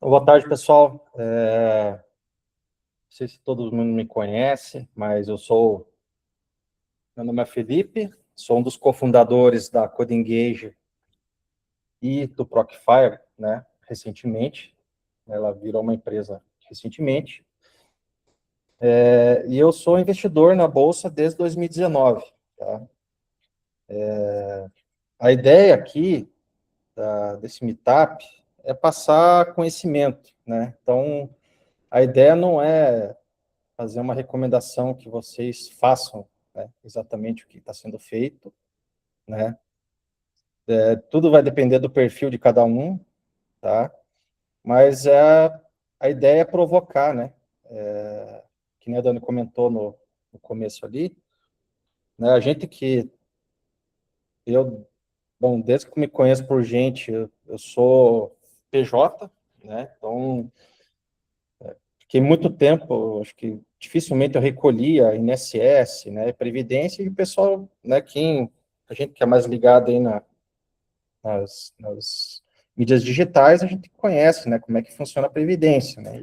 Boa tarde, pessoal. Não sei se todo mundo me conhece, mas meu nome é Felipe, sou um dos cofundadores da CodeEngage e do Procfire, né, recentemente. Ela virou uma empresa recentemente. E eu sou investidor na Bolsa desde 2019. Tá? A ideia aqui desse meetup é passar conhecimento, né? Então, a ideia não é fazer uma recomendação que vocês façam, né, exatamente o que está sendo feito, né? Tudo vai depender do perfil de cada um, tá? Mas a ideia é provocar, né? Que nem a Dani comentou no começo ali, né? A gente que bom, desde que me conheço por gente, eu sou PJ, né? Então, fiquei muito tempo, acho que dificilmente eu recolhia INSS, né, Previdência, e o pessoal, né, a gente que é mais ligado aí nas mídias digitais, a gente conhece, né, como é que funciona a Previdência, né,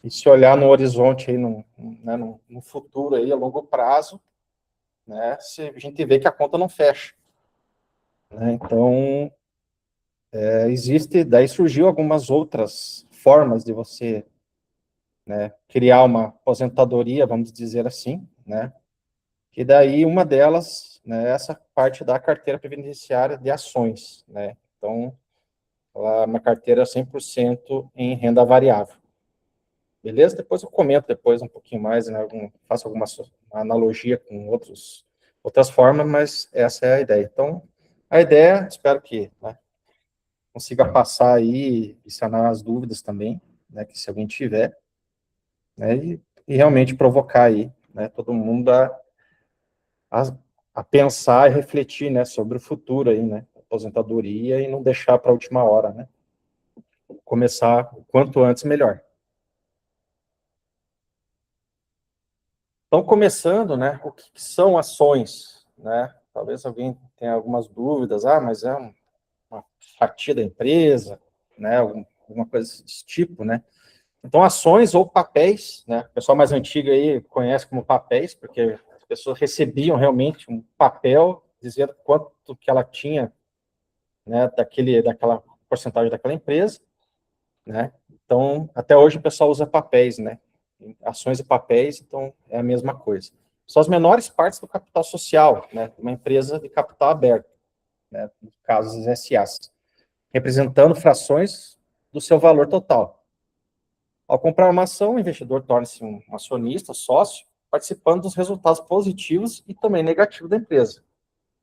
e se olhar no horizonte aí, no futuro aí, a longo prazo, né, a gente vê que a conta não fecha, né, então, daí surgiu algumas outras formas de você, né, criar uma aposentadoria, vamos dizer assim, né, e daí uma delas, né, essa parte da carteira previdenciária de ações, né, então, ela é uma carteira 100% em renda variável. Beleza? Depois eu comento depois um pouquinho mais, né, faço alguma analogia com outras formas, mas essa é a ideia. Então, a ideia, espero que, né, consiga passar aí e sanar as dúvidas também, né, que se alguém tiver, né, e realmente provocar aí, né, todo mundo a, a pensar e refletir, né, sobre o futuro aí, né, aposentadoria e não deixar para a última hora, né, começar o quanto antes melhor. Então, começando, né, o que são ações, né? Talvez alguém tenha algumas dúvidas, mas é uma fatia da empresa, né, alguma coisa desse tipo, né? Então, ações ou papéis, né? O pessoal mais antigo aí conhece como papéis, porque as pessoas recebiam realmente um papel dizendo quanto que ela tinha, né, daquela porcentagem daquela empresa, né? Então, até hoje o pessoal usa papéis, né? Ações e papéis, então é a mesma coisa. São as menores partes do capital social, né? Uma empresa de capital aberto, né? No caso, as SAs, representando frações do seu valor total. Ao comprar uma ação, o investidor torna-se um acionista, sócio, participando dos resultados positivos e também negativos da empresa.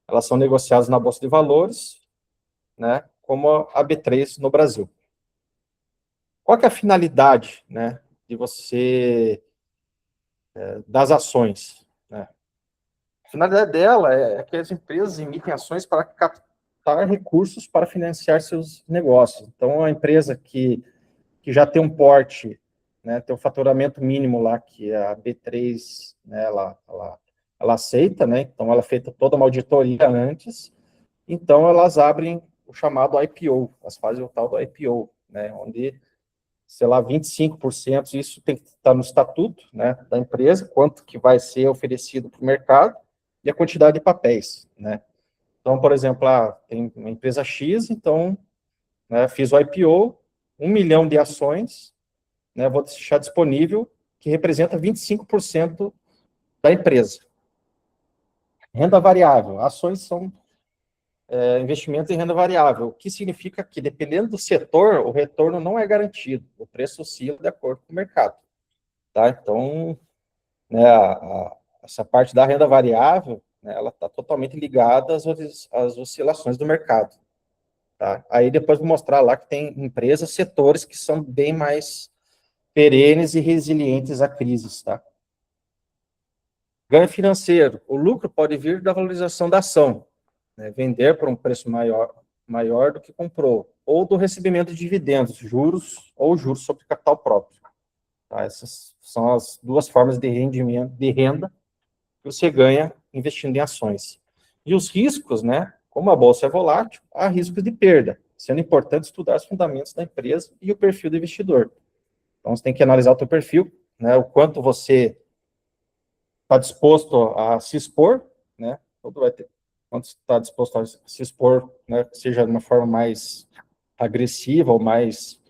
Elas são negociadas na Bolsa de Valores, né? Como a B3 no Brasil. Qual que é a finalidade, né, das ações, né? A finalidade dela é que as empresas emitem ações para captar recursos para financiar seus negócios. Então, a empresa que já tem um porte, né, tem um faturamento mínimo lá, que é a B3, né, ela aceita, né, então ela é feita toda uma auditoria antes, então elas abrem o chamado IPO, elas fazem o tal do IPO, né, onde sei lá, 25%, isso tem que estar no estatuto, né, da empresa, quanto que vai ser oferecido para o mercado, e a quantidade de papéis, né. Então, por exemplo, tem uma empresa X, então, né, fiz o IPO, 1 milhão de ações, né, vou deixar disponível, que representa 25% da empresa. Renda variável, ações são investimentos em renda variável, o que significa que, dependendo do setor, o retorno não é garantido, o preço oscila de acordo com o mercado. Tá? Então, né, essa parte da renda variável, né, ela está totalmente ligada às oscilações do mercado. Tá? Aí depois vou mostrar lá que tem empresas, setores que são bem mais perenes e resilientes a crises. Tá? Ganho financeiro. O lucro pode vir da valorização da ação, né, vender por um preço maior do que comprou, ou do recebimento de dividendos, juros ou juros sobre capital próprio. Tá? Essas são as duas formas de rendimento, de renda que você ganha investindo em ações. E os riscos, né? Como a bolsa é volátil, há riscos de perda, sendo importante estudar os fundamentos da empresa e o perfil do investidor. Então, você tem que analisar o teu perfil, né, o quanto você está disposto a se expor, né, tudo vai ter, quanto está disposto a se expor, né, seja de uma forma mais agressiva ou mais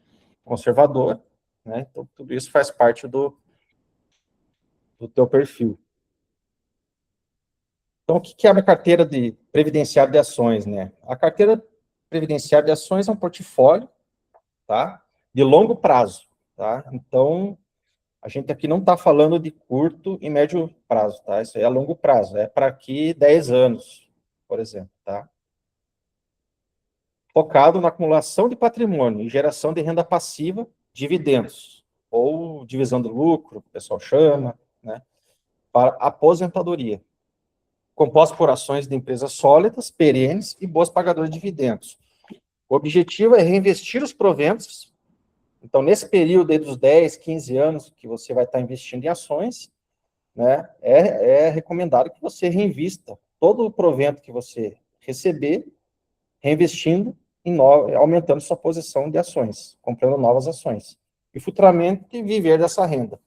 conservadora, né, então tudo isso faz parte do teu perfil. Então, o que é a carteira de previdenciário de ações, né? A carteira previdenciária de ações é um portfólio, tá? De longo prazo, tá? Então, a gente aqui não está falando de curto e médio prazo, tá? Isso aí é a longo prazo, é para aqui 10 anos, por exemplo, tá? Focado na acumulação de patrimônio e geração de renda passiva, dividendos, ou divisão do lucro, o pessoal chama, né? Para aposentadoria. Composto por ações de empresas sólidas, perenes e boas pagadoras de dividendos. O objetivo é reinvestir os proventos. Então, nesse período aí dos 10, 15 anos que você vai estar investindo em ações, né, é recomendado que você reinvista todo o provento que você receber, reinvestindo, aumentando sua posição de ações, comprando novas ações. E futuramente viver dessa renda.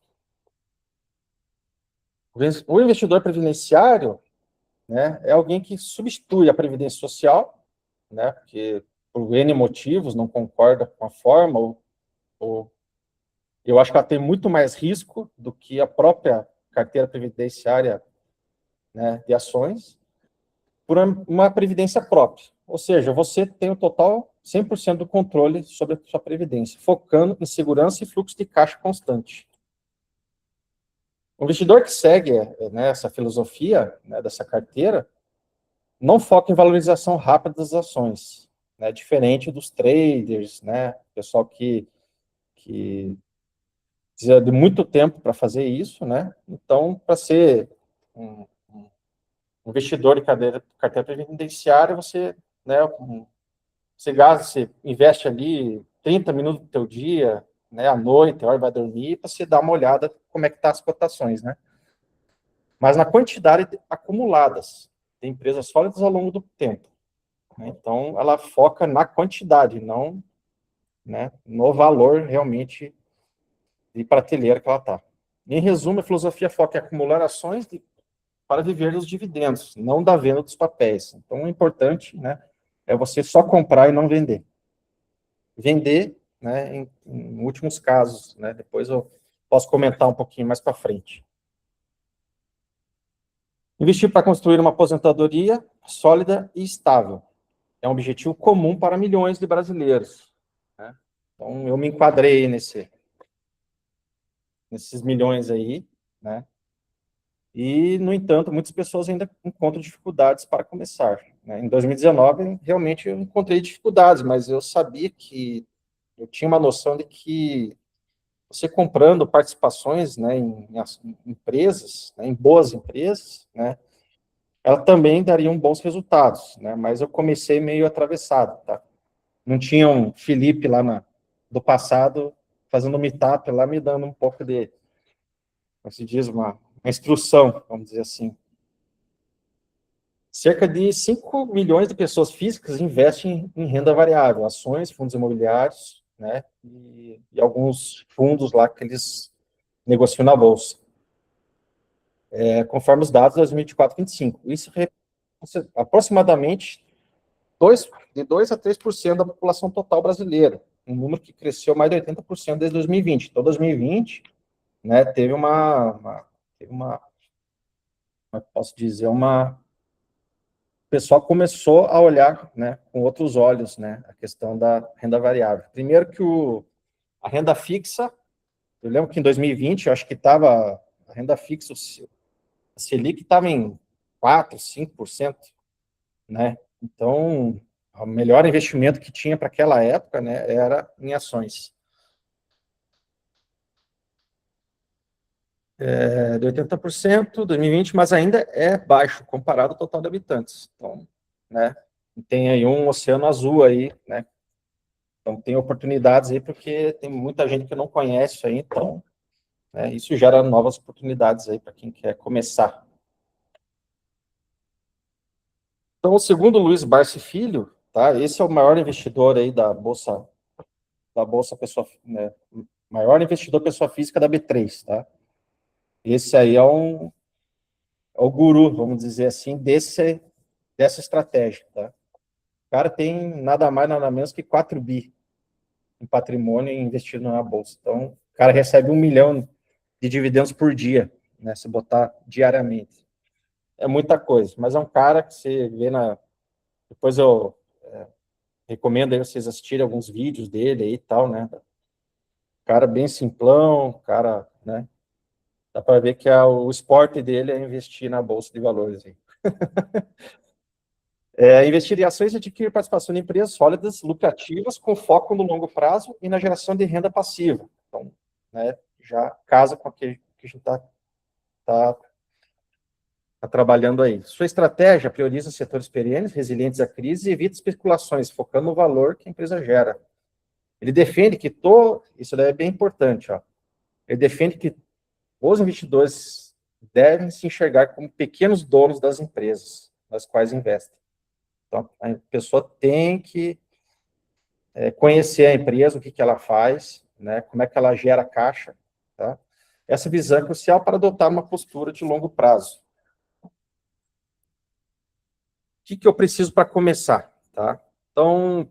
O investidor previdenciário, né, é alguém que substitui a previdência social, né, porque por N motivos não concorda com a forma, ou eu acho que ela tem muito mais risco do que a própria carteira previdenciária, né, de ações, por uma previdência própria. Ou seja, você tem o total 100% do controle sobre a sua previdência, focando em segurança e fluxo de caixa constante. O investidor que segue, né, essa filosofia, né, dessa carteira, não foca em valorização rápida das ações, né, diferente dos traders, né, pessoal que precisa de muito tempo para fazer isso, né? Então, para ser um investidor de carteira previdenciária, você, né, você gasta, você investe ali 30 minutos do teu dia, né, à noite, a hora vai dormir, para você dar uma olhada como é que tá as cotações, né? Mas na quantidade acumuladas de empresas sólidas ao longo do tempo, né? Então, ela foca na quantidade, não, né, no valor realmente de prateleira que ela está. Em resumo, a filosofia foca em acumular ações para viver dos dividendos, não da venda dos papéis. Então, o importante, né, é você só comprar e não vender. Vender, né, em últimos casos, né, depois eu posso comentar um pouquinho mais para frente. Investir para construir uma aposentadoria sólida e estável. É um objetivo comum para milhões de brasileiros, né? Então, eu me enquadrei nesses milhões aí, né? E, no entanto, muitas pessoas ainda encontram dificuldades para começar, né? Em 2019, realmente eu encontrei dificuldades, mas eu sabia que eu tinha uma noção de que você comprando participações, né, em empresas, né, em boas empresas, né, ela também daria bons resultados, né? Mas eu comecei meio atravessado, tá? Não tinha um Felipe lá do passado fazendo um meetup lá, me dando um pouco de, como se diz, uma instrução, vamos dizer assim. Cerca de 5 milhões de pessoas físicas investem em renda variável, ações, fundos imobiliários, né, e alguns fundos lá que eles negociam na bolsa, conforme os dados de 2024 e 2025. Isso aproximadamente de 2 a 3% da população total brasileira, um número que cresceu mais de 80% desde 2020. Então, 2020, né, teve posso dizer, o pessoal começou a olhar, né, com outros olhos, né, a questão da renda variável. Primeiro que a renda fixa, eu lembro que em 2020, eu acho que estava a renda fixa, a Selic estava em 4, 5%, né? Então, o melhor investimento que tinha para aquela época, né, era em ações. De 80%, 2020, mas ainda é baixo comparado ao total de habitantes. Então, né, tem aí um oceano azul aí, né? Então, tem oportunidades aí, porque tem muita gente que não conhece isso aí, então, né, isso gera novas oportunidades aí para quem quer começar. Então, segundo Luiz Barsi Filho, tá? Esse é o maior investidor aí da Bolsa Pessoa, né? Maior investidor pessoa física da B3, tá? Esse aí é o guru, vamos dizer assim, dessa estratégia, tá? O cara tem nada mais, nada menos que 4 bi em patrimônio investido na bolsa. Então, o cara recebe 1 milhão de dividendos por dia, né? Se botar diariamente. É muita coisa, mas é um cara que você vê na... Depois eu recomendo aí vocês assistirem alguns vídeos dele aí e tal, né? Cara bem simplão, cara, né? Dá para ver que o esporte dele é investir na bolsa de valores. Aí. Investir em ações e adquirir participação em empresas sólidas, lucrativas, com foco no longo prazo e na geração de renda passiva. Então, né, já casa com aquilo que a gente tá trabalhando aí. Sua estratégia prioriza setores perenes, resilientes à crise e evita especulações, focando no valor que a empresa gera. Ele defende que isso daí é bem importante, ó. Ele defende que os investidores devem se enxergar como pequenos donos das empresas nas quais investem. Então, a pessoa tem que conhecer a empresa, o que ela faz, né, como é que ela gera caixa, tá? Essa visão é crucial para adotar uma postura de longo prazo. O que eu preciso para começar, tá? Então,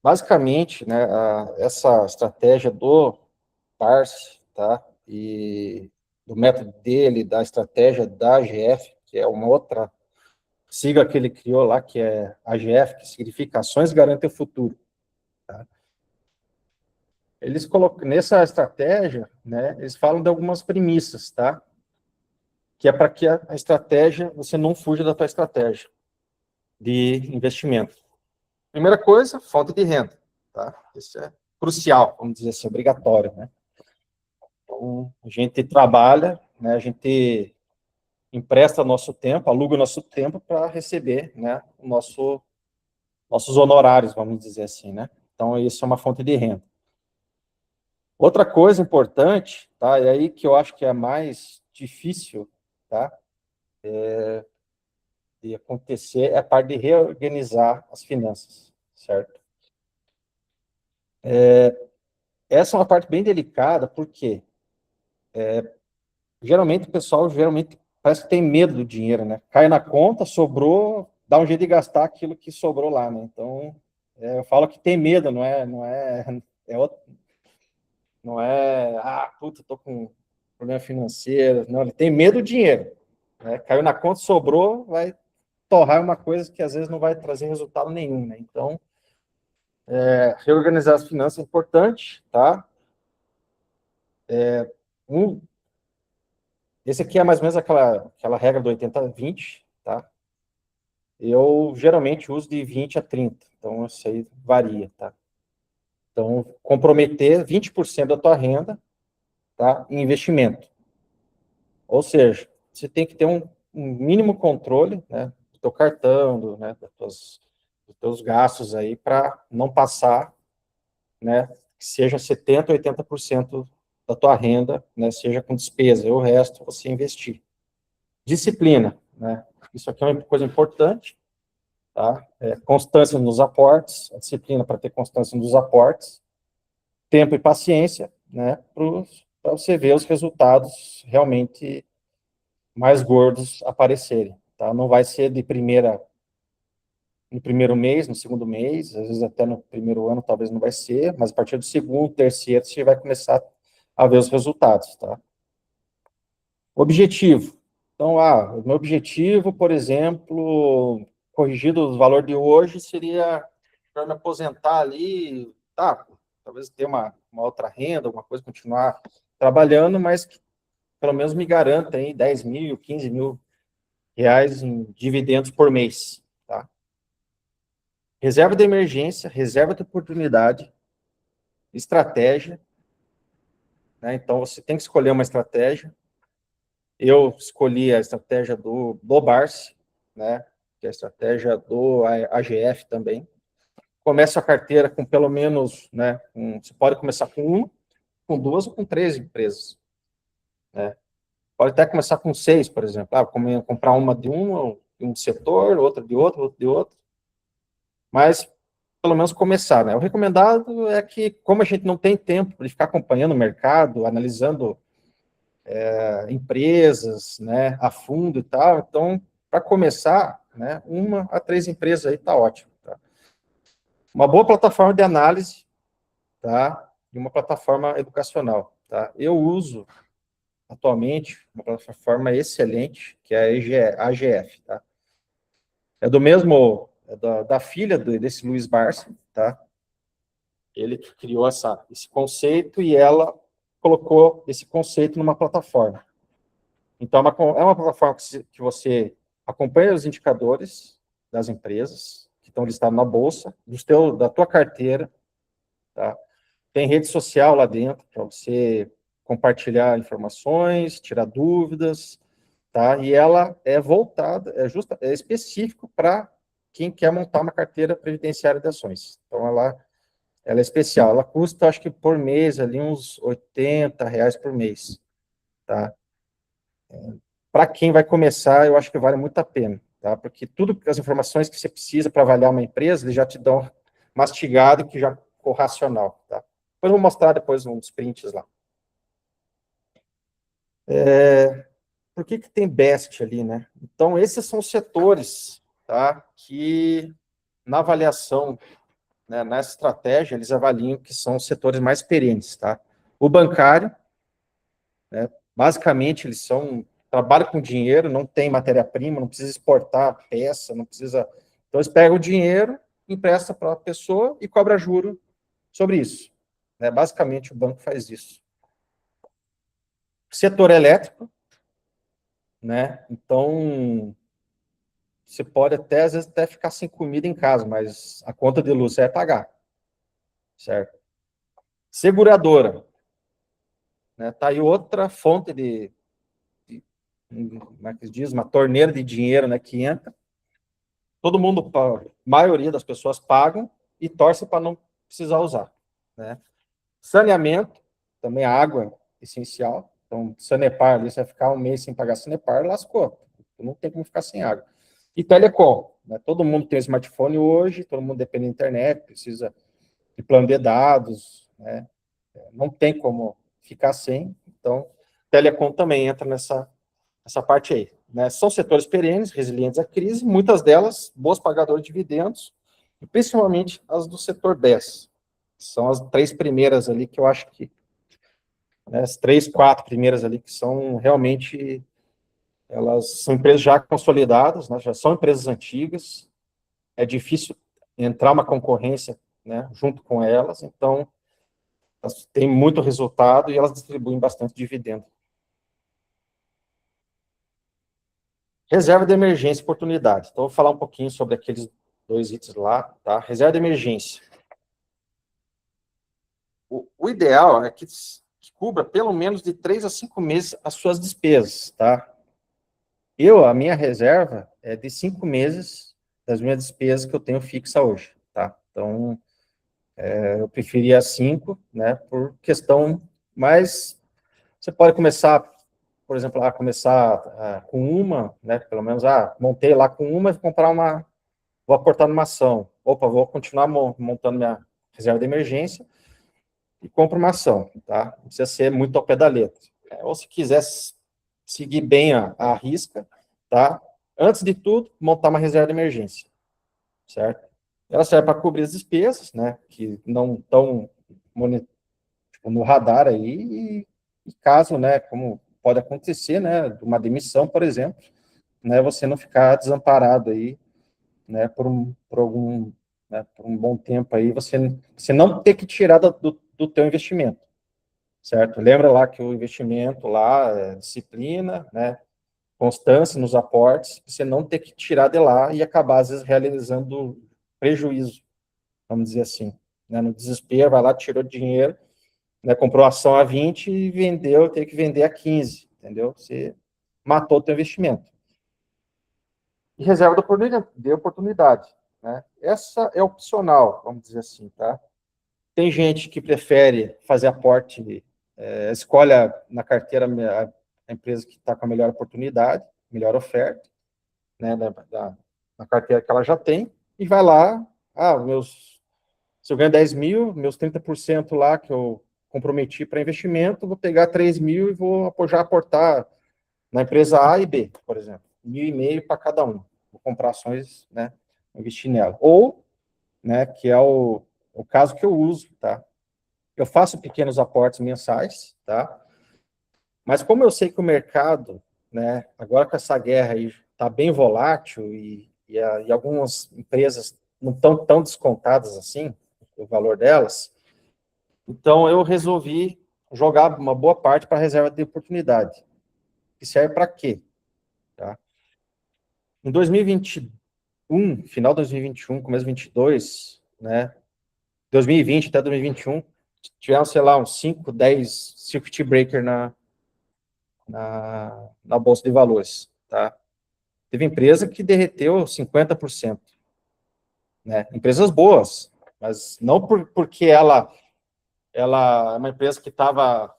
basicamente, né, essa estratégia do Parse, tá? E do método dele, da estratégia da AGF, que é uma outra sigla que ele criou lá, que é AGF, que significa Ações Garantem o Futuro. Tá? Eles colocam, nessa estratégia, né, eles falam de algumas premissas, tá? Que é para que a estratégia, você não fuja da tua estratégia de investimento. Primeira coisa, fonte de renda, tá? Isso é crucial, vamos dizer assim, obrigatório, né? Então, a gente trabalha, né, a gente empresta nosso tempo, aluga o nosso tempo para receber, né, nossos honorários, vamos dizer assim, né? Então, isso é uma fonte de renda. Outra coisa importante, tá? E aí que eu acho que é mais difícil, tá? De acontecer é a parte de reorganizar as finanças, certo? Essa é uma parte bem delicada, porque geralmente o pessoal parece que tem medo do dinheiro, né? Cai na conta, sobrou, dá um jeito de gastar aquilo que sobrou lá, né? Então, eu falo que tem medo, não é, puta, tô com problema financeiro. Não, ele tem medo do dinheiro. Né? Caiu na conta, sobrou, vai torrar uma coisa que às vezes não vai trazer resultado nenhum. Né? Então, reorganizar as finanças é importante, tá? Esse aqui é mais ou menos aquela regra do 80-20, tá? Eu geralmente uso de 20 a 30, então isso aí varia, tá? Então, comprometer 20% da tua renda, tá, em investimento. Ou seja, você tem que ter um mínimo controle, né, do teu cartão, né, dos teus gastos aí, para não passar, né, que seja 70%, 80% da tua renda, né, seja com despesa, e o resto você investir. Disciplina, né, isso aqui é uma coisa importante, tá, constância nos aportes, a disciplina para ter constância nos aportes, tempo e paciência, né, para você ver os resultados realmente mais gordos aparecerem, tá? Não vai ser no primeiro mês, no segundo mês, às vezes até no primeiro ano talvez não vai ser, mas a partir do segundo, terceiro, você vai começar a ver os resultados, tá? Objetivo. Então, o meu objetivo, por exemplo, corrigido o valor de hoje, seria para me aposentar ali, tá, talvez ter uma outra renda, alguma coisa, continuar trabalhando, mas que pelo menos me garanta aí 10 mil, 15 mil reais em dividendos por mês, tá? Reserva de emergência, reserva de oportunidade, estratégia, né? Então, você tem que escolher uma estratégia. Eu escolhi a estratégia do Barsi, né? Que é a estratégia do AGF também. Começa a carteira com pelo menos, né? Você pode começar com uma, com duas ou com três empresas, né? Pode até começar com seis, por exemplo. Comprar uma de uma, um setor, outra de outro, outro de outro, mas pelo menos começar, né? O recomendado é que, como a gente não tem tempo de ficar acompanhando o mercado, analisando empresas, né, a fundo e tal, então, para começar, né, 1 a 3 empresas aí tá ótimo, tá? Uma boa plataforma de análise, tá? E uma plataforma educacional, tá? Eu uso atualmente uma plataforma excelente, que é a AGF, tá? É do mesmo, da filha desse Luiz Barsi, tá? Ele que criou esse conceito e ela colocou esse conceito numa plataforma. Então, é uma plataforma que você acompanha os indicadores das empresas que estão listados na bolsa, da tua carteira, tá? Tem rede social lá dentro para você compartilhar informações, tirar dúvidas, tá? E ela é voltada, é específico para quem quer montar uma carteira previdenciária de ações. Então, ela é especial. Ela custa, acho que por mês, ali uns R$ 80 por mês, tá? Para quem vai começar, eu acho que vale muito a pena, tá? Porque as informações que você precisa para avaliar uma empresa, eles já te dão mastigado, que já ficou racional, tá? Depois eu vou mostrar depois uns prints lá. Por que tem BEST ali, né? Então, esses são os setores, tá? Que na avaliação, né, nessa estratégia, eles avaliam que são os setores mais perenes, tá? O bancário, né, basicamente, eles trabalham com dinheiro, não tem matéria-prima, não precisa exportar peça, não precisa... Então, eles pegam o dinheiro, emprestam para a pessoa e cobra juro sobre isso, né? Basicamente, o banco faz isso. Setor elétrico, né? Então, você pode até, às vezes, até ficar sem comida em casa, mas a conta de luz é pagar, certo? Seguradora, né? Tá aí outra fonte como é que se diz? Uma torneira de dinheiro, né, que entra. Todo mundo, a maioria das pessoas pagam e torce para não precisar usar, né? Saneamento, também a água é essencial. Então, Sanepar, ali, você vai ficar um mês sem pagar Sanepar, lascou. Não tem como ficar sem água. E telecom, né? Todo mundo tem smartphone hoje, todo mundo depende da internet, precisa de plano de dados, né? Não tem como ficar sem. Então, telecom também entra nessa parte aí, né? São setores perenes, resilientes à crise, muitas delas boas pagadoras de dividendos, e principalmente as do setor 10. São as 3 primeiras ali que eu acho que, né, as 3, 4 primeiras ali que são realmente, elas são empresas já consolidadas, né, já são empresas antigas, é difícil entrar uma concorrência, né, junto com elas, então elas têm muito resultado e elas distribuem bastante dividendo. Reserva de emergência e oportunidade. Então, vou falar um pouquinho sobre aqueles 2 itens lá, tá? Reserva de emergência. O ideal é que cubra pelo menos de 3 a 5 meses as suas despesas, tá? A minha reserva é de 5 meses das minhas despesas que eu tenho fixa hoje, tá? Então, eu preferia 5, né, por questão, mas você pode começar, por exemplo, com uma, né, pelo menos, montei lá com uma, vou aportar numa ação. Opa, vou continuar montando minha reserva de emergência e compro uma ação, tá? Não precisa ser muito ao pé da letra. Ou se quiser seguir bem a risca, tá? Antes de tudo, montar uma reserva de emergência, certo? Ela serve para cobrir as despesas, né? Que não estão tipo, no radar aí, e caso, né? Como pode acontecer, né? Uma demissão, por exemplo, né? Você não ficar desamparado aí, né, por um bom tempo aí, você não ter que tirar do teu investimento, certo? Lembra lá que o investimento lá é disciplina, né, constância nos aportes, você não ter que tirar de lá e acabar, às vezes, realizando prejuízo, vamos dizer assim, né, no desespero, vai lá, tirou dinheiro, né, comprou ação a 20 e vendeu, tem que vender a 15, entendeu? Você matou o teu investimento. E reserva de oportunidade, né? Essa é opcional, vamos dizer assim, tá? Tem gente que prefere fazer aporte, escolhe na carteira a empresa que está com a melhor oportunidade, melhor oferta, né, na carteira que ela já tem, e vai lá, se eu ganho 10 mil, meus 30% lá que eu comprometi para investimento, vou pegar 3 mil e vou aportar na empresa A e B, por exemplo, 1.500 para cada um. Vou comprar ações, né, investir nela. Ou, né, que é o caso que eu uso, tá? Eu faço pequenos aportes mensais, tá? Mas como eu sei que o mercado, né, agora com essa guerra aí está bem volátil e algumas empresas não estão tão descontadas assim, o valor delas, então eu resolvi jogar uma boa parte para a reserva de oportunidade. Que serve para quê? Tá? Em 2021, final de 2021, começo de 2022, né, 2020 até 2021, tivemos, sei lá, uns 5, 10 circuit breaker na Bolsa de Valores, tá? Teve empresa que derreteu 50%, né? Empresas boas, mas não porque ela é uma empresa que estava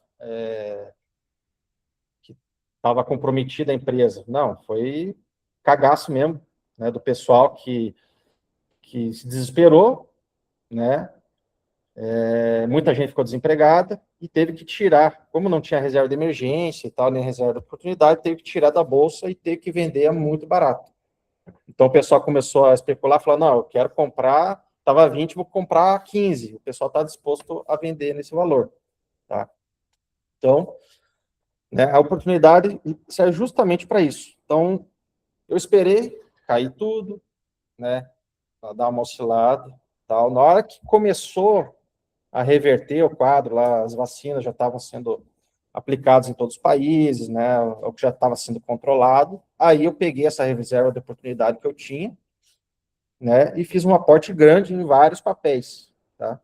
comprometida a empresa. Não, foi cagaço mesmo, né, do pessoal que se desesperou, né? Muita gente ficou desempregada e teve que tirar, como não tinha reserva de emergência e tal, nem reserva de oportunidade, teve que tirar da bolsa e teve que vender muito barato. Então o pessoal começou a especular, falou, não, eu quero comprar, estava 20, vou comprar 15. O pessoal está disposto a vender nesse valor, tá? Então, né, a oportunidade serve justamente para isso. Então, eu esperei cair tudo, né, para dar uma oscilada, tal. Na hora que começou a reverter o quadro, lá as vacinas já estavam sendo aplicadas em todos os países, né, o que já estava sendo controlado, aí eu peguei essa reserva de oportunidade que eu tinha, né, e fiz um aporte grande em vários papéis, tá?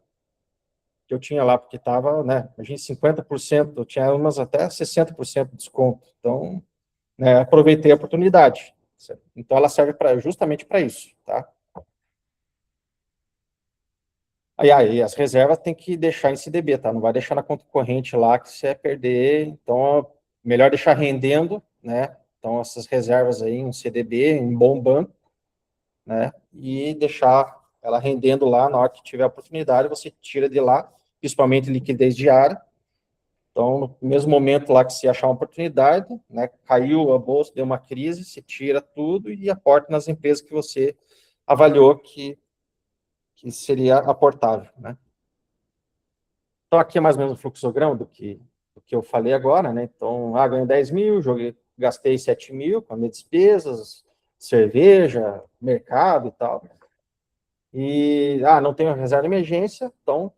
Que eu tinha lá, porque estava, né, imagina 50%, eu tinha umas até 60% de desconto, então, né, aproveitei a oportunidade. Certo? Então, ela serve justamente para isso, tá? Aí, as reservas tem que deixar em CDB, tá? Não vai deixar na conta corrente lá que você vai perder, então, melhor deixar rendendo, né? Então, essas reservas aí, um CDB, um bom banco, né? E deixar ela rendendo lá, na hora que tiver a oportunidade, você tira de lá, principalmente liquidez diária. Então, no mesmo momento lá que se achar uma oportunidade, né, caiu a bolsa, deu uma crise, você tira tudo e aporta nas empresas que você avaliou que seria aportável, né? Então, aqui é mais ou menos o fluxograma do que eu falei agora, né? Então, ganhei 10 mil, gastei 7 mil com as minhas despesas, cerveja, mercado e tal. E, não tenho reserva de emergência, então,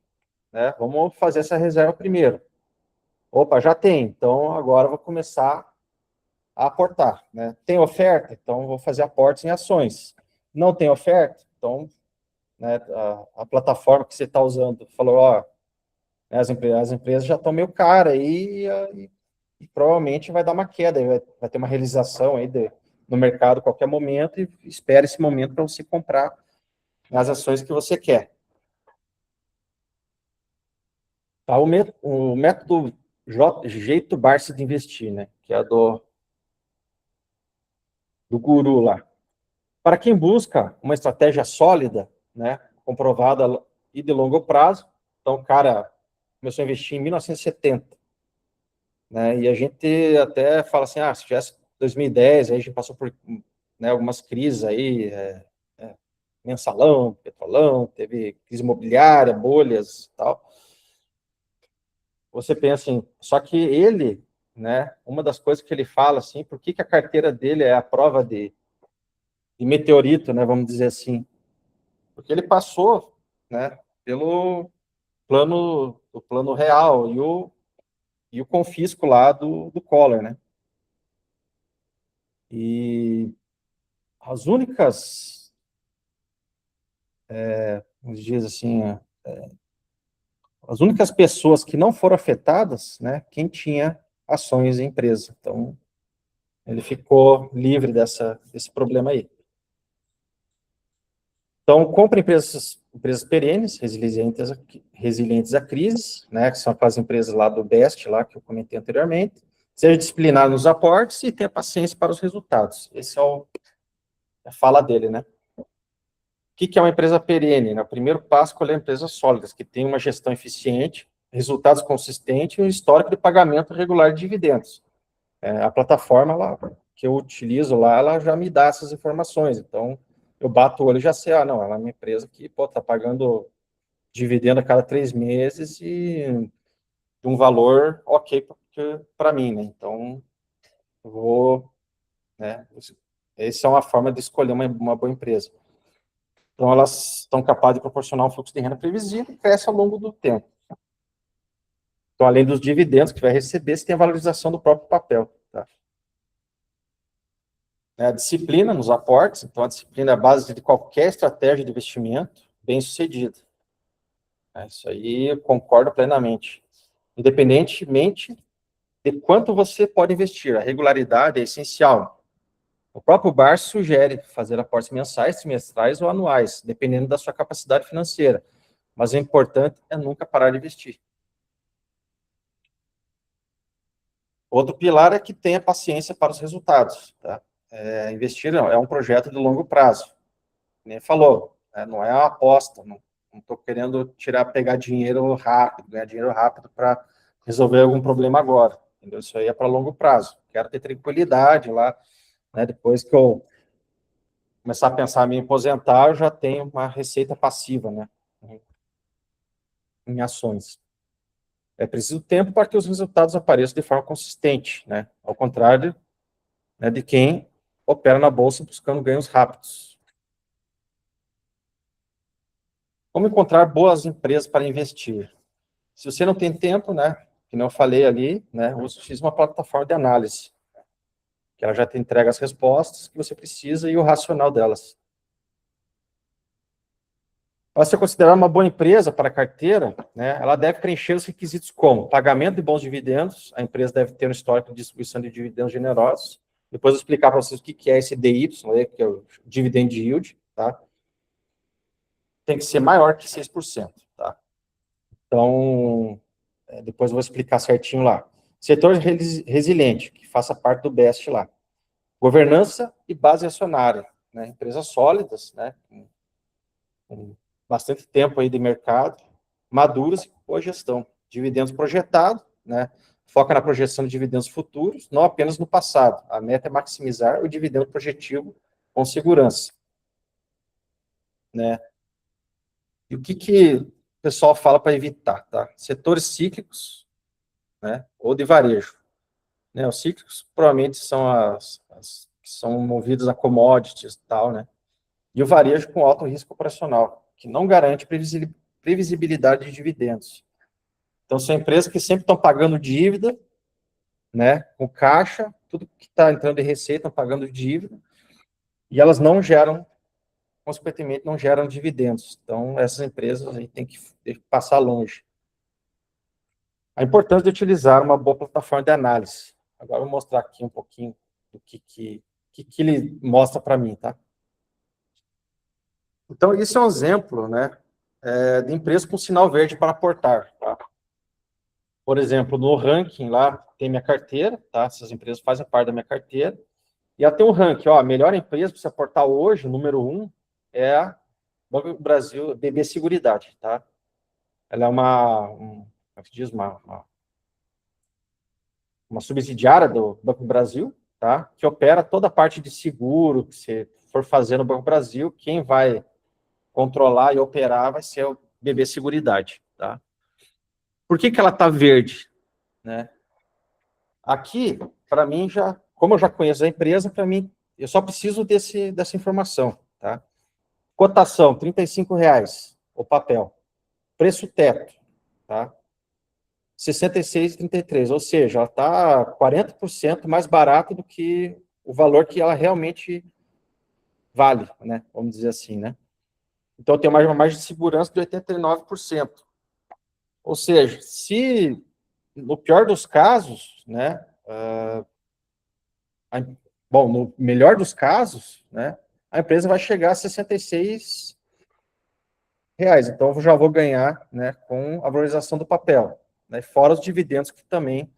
né, vamos fazer essa reserva primeiro. Opa, já tem, então agora eu vou começar a aportar, né? Tem oferta, então vou fazer aportes em ações. Não tem oferta, então, né, a plataforma que você está usando falou, ó, as empresas já estão meio caras aí e provavelmente vai dar uma queda, vai ter uma realização aí no mercado a qualquer momento e espera esse momento para você comprar as ações que você quer. Tá, o método jeito Barsi de investir, né? Que é do guru lá. Para quem busca uma estratégia sólida, né? Comprovada e de longo prazo, então o cara começou a investir em 1970, né? E a gente até fala assim, se tivesse 2010, aí a gente passou por, né, algumas crises aí, mensalão, petrolão, teve crise imobiliária, bolhas e tal. Você pensa assim, só que ele, né, uma das coisas que ele fala, assim, por que a carteira dele é a prova de meteorito, né, vamos dizer assim, porque ele passou, né, pelo o plano real e o confisco lá do Collor, né, e as únicas, vamos dizer assim, as únicas pessoas que não foram afetadas, né, quem tinha ações em empresa, então ele ficou livre desse problema aí. Então, compra empresas perenes, resilientes a crises, né, que são aquelas empresas lá do BEST, lá que eu comentei anteriormente, seja disciplinado nos aportes e tenha paciência para os resultados. Esse é fala dele, né? O que é uma empresa perene? Né? O primeiro passo é escolher empresas sólidas, que têm uma gestão eficiente, resultados consistentes e um histórico de pagamento regular de dividendos. A plataforma que eu utilizo lá, ela já me dá essas informações. Então, eu bato o olho e já sei, não, ela é uma empresa que está pagando dividendo a cada 3 meses e de um valor ok para mim, né? Então, eu vou, né? Essa é uma forma de escolher uma boa empresa. Então, elas estão capazes de proporcionar um fluxo de renda previsível e cresce ao longo do tempo. Então, além dos dividendos que vai receber, você tem a valorização do próprio papel. Tá? A disciplina nos aportes, então a disciplina é a base de qualquer estratégia de investimento bem sucedida. Isso aí eu concordo plenamente. Independentemente de quanto você pode investir, a regularidade é essencial. O próprio BAR sugere fazer aportes mensais, trimestrais ou anuais, dependendo da sua capacidade financeira. Mas o importante é nunca parar de investir. Outro pilar é que tenha paciência para os resultados. Tá? Investir é um projeto de longo prazo. Nem falou, não é uma aposta, não estou querendo pegar dinheiro rápido, ganhar dinheiro rápido para resolver algum problema agora. Entendeu? Isso aí é para longo prazo. Quero ter tranquilidade lá, né? Depois que eu começar a pensar em me aposentar, eu já tenho uma receita passiva, né? Em ações. É preciso tempo para que os resultados apareçam de forma consistente, né? Ao contrário, né, de quem opera na bolsa buscando ganhos rápidos. Como encontrar boas empresas para investir? Se você não tem tempo, né, que não eu falei ali, né, eu fiz uma plataforma de análise, que ela já te entrega as respostas que você precisa e o racional delas. Para você considerar uma boa empresa para a carteira, né, ela deve preencher os requisitos como pagamento de bons dividendos, a empresa deve ter um histórico de distribuição de dividendos generosos, depois eu vou explicar para vocês o que é esse DY, né, que é o Dividend Yield, tá? Tem que ser maior que 6%, tá? Então, depois eu vou explicar certinho lá. Setor resiliente, que faça parte do BEST lá. Governança e base acionária, né? Empresas sólidas, né? Com bastante tempo aí de mercado, maduras e boa gestão. Dividendos projetados, né? Foca na projeção de dividendos futuros, não apenas no passado. A meta é maximizar o dividendo projetivo com segurança, né? E o que o pessoal fala para evitar, tá? Setores cíclicos, né? Ou de varejo. Né, os cíclicos provavelmente são as que são movidos a commodities e tal, né? E o varejo com alto risco operacional, que não garante previsibilidade de dividendos. Então, são empresas que sempre estão pagando dívida, né? Com caixa, tudo que está entrando de receita, estão pagando dívida, e elas não geram, consequentemente, não geram dividendos. Então, essas empresas aí tem que passar longe. A importância de utilizar uma boa plataforma de análise. Agora eu vou mostrar aqui um pouquinho do que ele mostra para mim, tá? Então, isso é um exemplo, né, de empresa com sinal verde para aportar, tá? Por exemplo, no ranking lá, tem minha carteira, tá? Essas empresas fazem parte da minha carteira. E ela tem um ranking, ó, a melhor empresa para você aportar hoje, número 1, é a Banco do Brasil, BB Seguridade, tá? Ela é como é que diz, uma subsidiária do Banco do Brasil, tá? Que opera toda a parte de seguro que você for fazer no Banco do Brasil, quem vai controlar e operar vai ser o BB Seguridade, tá? Por que ela está verde, né? Aqui, para mim, como eu já conheço a empresa, para mim, eu só preciso dessa informação, tá? Cotação, R$ 35, o papel. Preço teto, tá? 66,33, ou seja, ela está 40% mais barato do que o valor que ela realmente vale, né? Vamos dizer assim, né? Então, tem uma margem de segurança de 89%. Ou seja, se no pior dos casos, né? Bom, no melhor dos casos, né? A empresa vai chegar a R$ 66. Então, eu já vou ganhar, né? Com a valorização do papel, né? Fora os dividendos que também,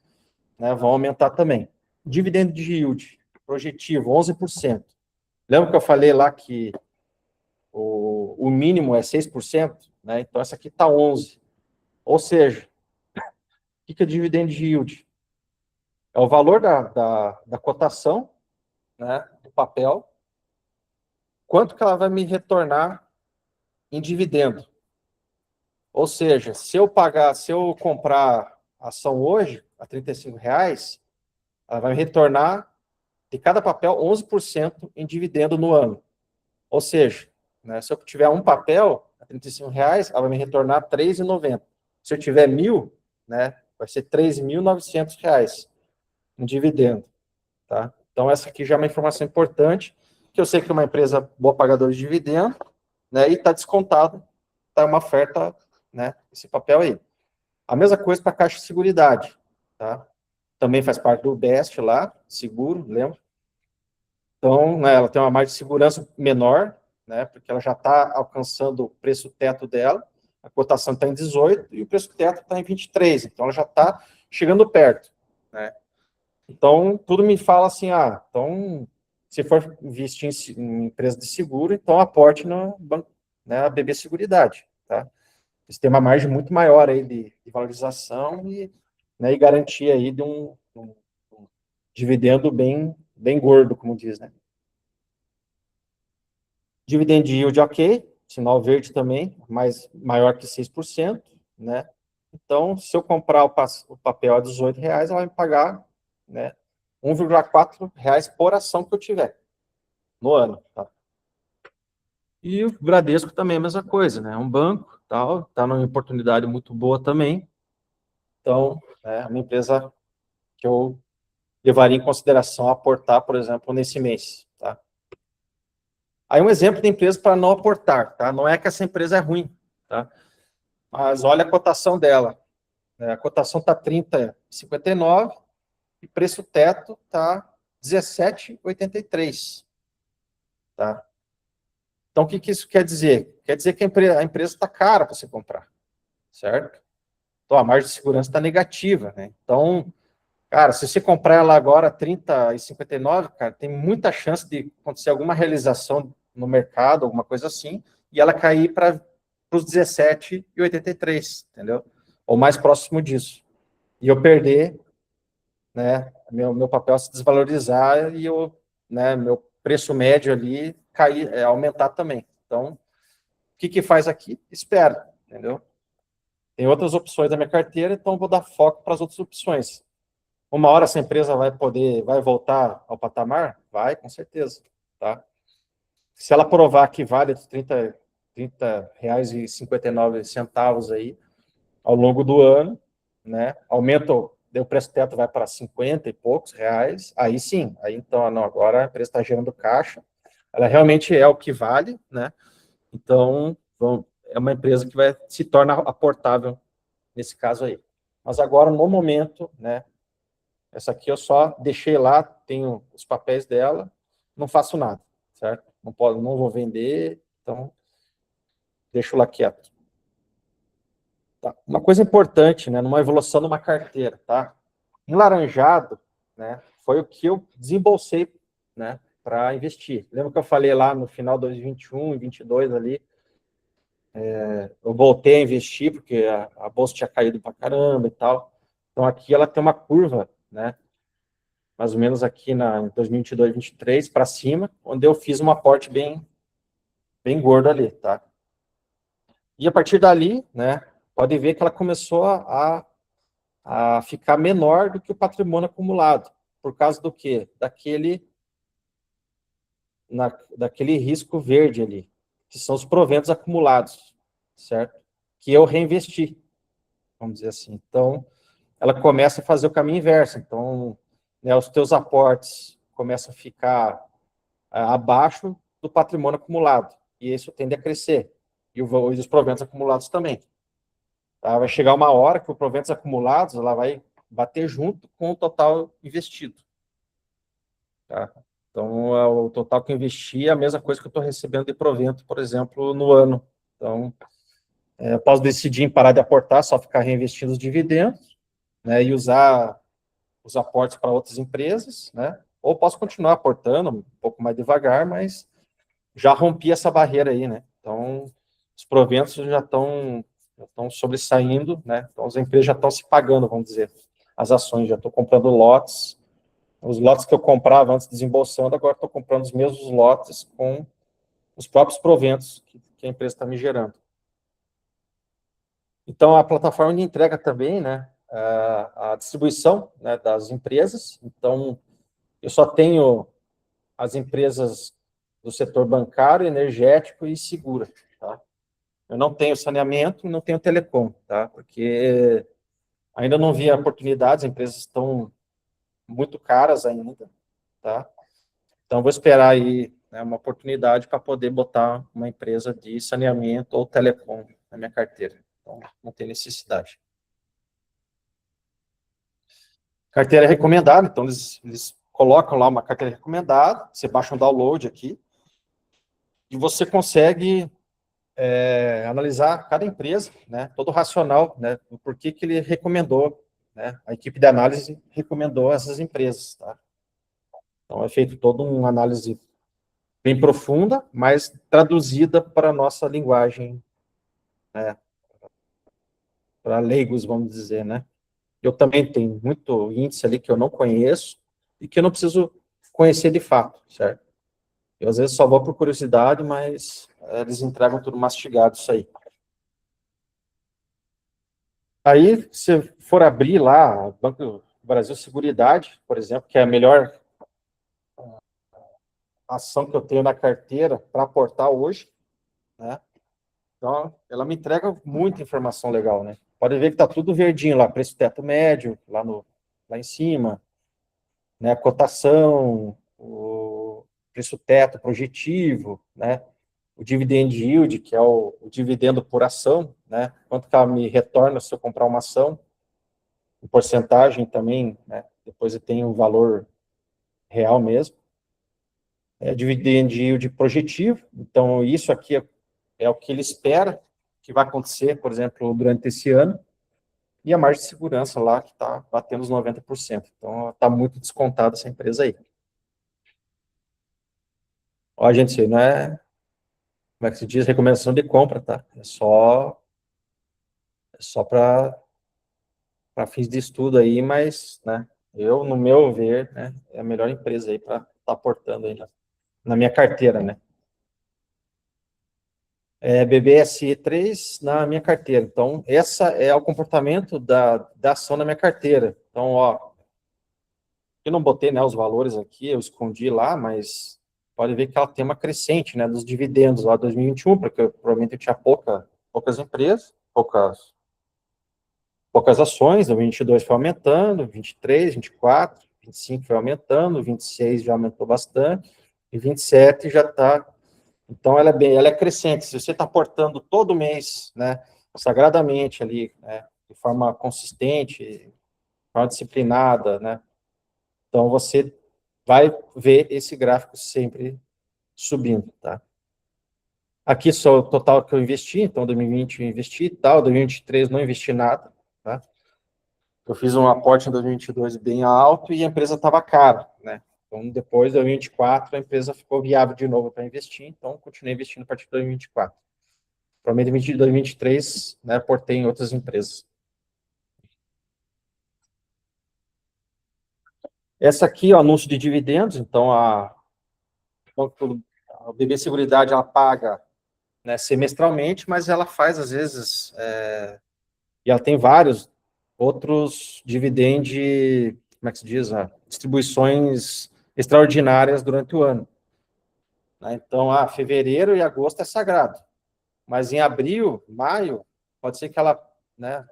né, vão aumentar também. Dividendo de yield projetivo, 11%. Lembra que eu falei lá que o mínimo é 6%? Né? Então, essa aqui está 11%. Ou seja, o que é dividend yield? É o valor da cotação, né, do papel, quanto que ela vai me retornar em dividendo. Ou seja, se eu comprar a ação hoje, a R$ 35, ela vai me retornar de cada papel 11% em dividendo no ano. Ou seja, né, se eu tiver um papel a R$ 35, ela vai me retornar R$3,90. Se eu tiver 1.000, né, vai ser R$3.900 em dividendo. Tá? Então, essa aqui já é uma informação importante, que eu sei que é uma empresa boa pagadora de dividendo, né, e está descontado, está uma oferta, né, esse papel aí. A mesma coisa para a Caixa de Seguridade. Tá? Também faz parte do BEST lá, seguro, lembra? Então, né, ela tem uma margem de segurança menor, né, porque ela já está alcançando o preço teto dela, a cotação está em 18 e o preço teto está em 23, então ela já está chegando perto. Né? Então, tudo me fala assim, então, se for investir em empresa de seguro, então aporte no banco, né, a BB Seguridade, tá? Eles têm uma margem muito maior aí de valorização e, né, e garantia aí de um dividendo bem gordo, como diz, né? Dividend yield ok, sinal verde também, mas maior que 6%, né? Então, se eu comprar o papel a R$18, ela vai me pagar, né, R$1,4 por ação que eu tiver no ano. Tá? E o Bradesco também é a mesma coisa, né? É um banco, tal, tá numa oportunidade muito boa também. Então, é uma empresa que eu levaria em consideração aportar, por exemplo, nesse mês. Tá? Aí um exemplo de empresa para não aportar, tá? Não é que essa empresa é ruim, tá? Mas olha a cotação dela. A cotação está 30,59 e preço teto está 17,83. Tá? Então, o que isso quer dizer? Quer dizer que a empresa está cara para você comprar, certo? Então, a margem de segurança está negativa, né? Então, cara, se você comprar ela agora 30,59, cara, tem muita chance de acontecer alguma realização no mercado, alguma coisa assim, e ela cair para os 17,83, entendeu? Ou mais próximo disso. E eu perder, né, meu papel se desvalorizar e né, meu preço médio ali cair, aumentar também. Então, o que faz aqui? Espera, entendeu? Tem outras opções da minha carteira, então vou dar foco para as outras opções. Uma hora essa empresa vai voltar ao patamar? Vai, com certeza, tá? Se ela provar que vale R$30,59 aí ao longo do ano, né? Aumenta, o preço teto vai para 50 e poucos reais, aí sim, aí então, não, agora a empresa está gerando caixa, ela realmente é o que vale, né? Então, é uma empresa que se torna aportável nesse caso aí. Mas agora, no momento, né? Essa aqui eu só deixei lá, tenho os papéis dela, não faço nada, certo? Não vou vender, então deixo lá quieto. Tá? Uma coisa importante, né, numa evolução numa carteira, tá? Enlaranjado, né, foi o que eu desembolsei, né, para investir. Lembra que eu falei lá no final de 2021 e 2022 ali, eu voltei a investir porque a bolsa tinha caído pra caramba e tal. Então aqui ela tem uma curva, né, mais ou menos aqui em 2022, 2023 para cima, onde eu fiz um aporte bem gordo ali, tá? E a partir dali, né, pode ver que ela começou a ficar menor do que o patrimônio acumulado. Por causa do quê? Daquele risco verde ali, que são os proventos acumulados, certo? Que eu reinvesti, vamos dizer assim. Então, ela começa a fazer o caminho inverso. Então, né, os teus aportes começam a ficar abaixo do patrimônio acumulado. E isso tende a crescer. E os proventos acumulados também. Tá? Vai chegar uma hora que os proventos acumulados ela vai bater junto com o total investido. Tá? Então, o total que eu investi é a mesma coisa que eu estou recebendo de provento, por exemplo, no ano. Então, eu posso decidir em parar de aportar, só ficar reinvestindo os dividendos, né, e usar os aportes para outras empresas, né, ou posso continuar aportando um pouco mais devagar, mas já rompi essa barreira aí, né? Então, os proventos já estão sobressaindo, né? Então, as empresas já estão se pagando, vamos dizer, as ações, já estou comprando lotes, os lotes que eu comprava antes desembolsando, agora estou comprando os mesmos lotes com os próprios proventos que a empresa está me gerando. Então, a plataforma de entrega também, né, a distribuição, né, das empresas. Então, eu só tenho as empresas do setor bancário, energético e seguro, tá? Eu não tenho saneamento e não tenho telecom, tá? Porque ainda não vi oportunidades, as empresas estão muito caras ainda, tá? Então, vou esperar aí, né, uma oportunidade para poder botar uma empresa de saneamento ou telecom na minha carteira. Então, não tem necessidade. Carteira recomendada, então eles colocam lá uma carteira recomendada, você baixa um download aqui, e você consegue analisar cada empresa, né, todo o racional, né, o porquê que ele recomendou, né, a equipe de análise recomendou essas empresas, tá? Então, é feito toda uma análise bem profunda, mas traduzida para a nossa linguagem, né, para leigos, vamos dizer, né? Eu também tenho muito índice ali que eu não conheço e que eu não preciso conhecer de fato, certo? Eu, às vezes, só vou por curiosidade, mas eles entregam tudo mastigado, isso aí. Aí, se for abrir lá, Banco do Brasil Seguridade, por exemplo, que é a melhor ação que eu tenho na carteira para aportar hoje, né? Então, ela me entrega muita informação legal, né? Pode ver que está tudo verdinho lá, preço teto médio, lá em cima, né? Cotação, o preço teto projetivo, né? O dividend yield, que é o dividendo por ação, né? Quanto que ela me retorna se eu comprar uma ação, em porcentagem também, né? Depois eu tenho o valor real mesmo. Dividend yield projetivo, então isso aqui é o que ele espera que vai acontecer, por exemplo, durante esse ano, e a margem de segurança lá que está batendo os 90%. Então, está muito descontada essa empresa aí. Ó, gente, isso aí não é, como é que se diz, recomendação de compra, tá? É só para fins de estudo aí, mas, né, eu, no meu ver, né, é a melhor empresa aí para estar aportando aí na minha carteira, né? BBSE3 na minha carteira. Então, essa é o comportamento da ação na minha carteira. Então, ó, eu não botei, né, os valores aqui, eu escondi lá, mas pode ver que ela tem uma crescente, né, dos dividendos lá 2021, porque provavelmente eu tinha poucas empresas, poucas ações, o 22 foi aumentando, 23, 24, 25 foi aumentando, 26 já aumentou bastante, e 27 já está. Então, ela é crescente. Se você está aportando todo mês, né, sagradamente ali, né, de forma consistente, de forma disciplinada, né, então você vai ver esse gráfico sempre subindo, tá? Aqui só o total que eu investi, então 2020 eu investi e tal, 2023 não investi nada, tá? Eu fiz um aporte em 2022 bem alto e a empresa estava cara, né? Então, depois de 2024, a empresa ficou viável de novo para investir, então continuei investindo a partir de 2024. Provavelmente em 2023, né, aportei em outras empresas. Essa aqui é o anúncio de dividendos, então a BB Seguridade, ela paga, né, semestralmente, mas ela faz, às vezes, e ela tem vários outros dividendos, como é que se diz, distribuições extraordinárias durante o ano. Né? Então, fevereiro e agosto é sagrado, mas em abril, maio, pode ser que ela, né,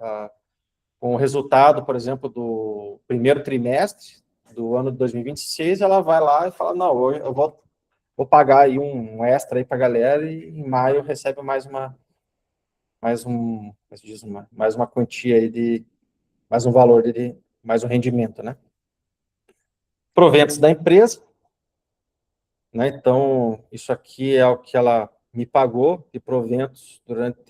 com o resultado, por exemplo, do primeiro trimestre do ano de 2026, ela vai lá e fala, não, hoje eu vou pagar aí um extra aí para a galera e em maio recebe mais uma quantia aí mais um valor mais um rendimento, né? Proventos da empresa, né? Então, isso aqui é o que ela me pagou de proventos quanto